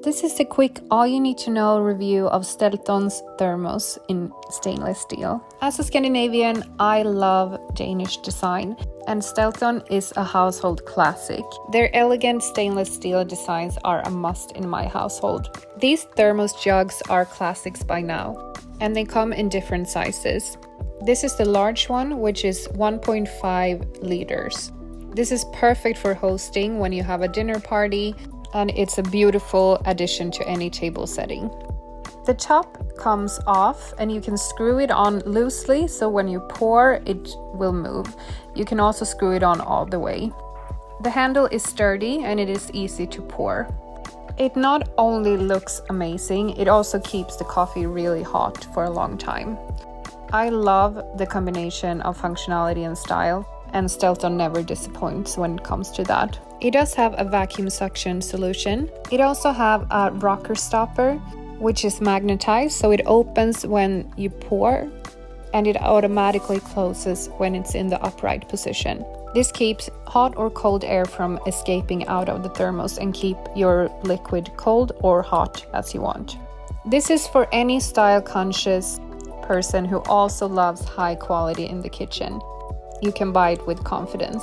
This is a quick all you need to know review of Stelton's Thermos in stainless steel. As a Scandinavian, I love Danish design, and Stelton is a household classic. Their elegant stainless steel designs are a must in my household. These Thermos jugs are classics by now, and they come in different sizes. This is the large one, which is 1.5 liters. This is perfect for hosting when you have a dinner party, and it's a beautiful addition to any table setting. The top comes off and you can screw it on loosely, so when you pour, it will move. You can also screw it on all the way. The handle is sturdy and it is easy to pour. It not only looks amazing, it also keeps the coffee really hot for a long time. I love the combination of functionality and style, and Stelton never disappoints when it comes to that. It does have a vacuum suction solution. It also have a rocker stopper, which is magnetized, so it opens when you pour and it automatically closes when it's in the upright position. This keeps hot or cold air from escaping out of the thermos and keep your liquid cold or hot as you want. This is for any style-conscious person who also loves high quality in the kitchen. You can buy it with confidence.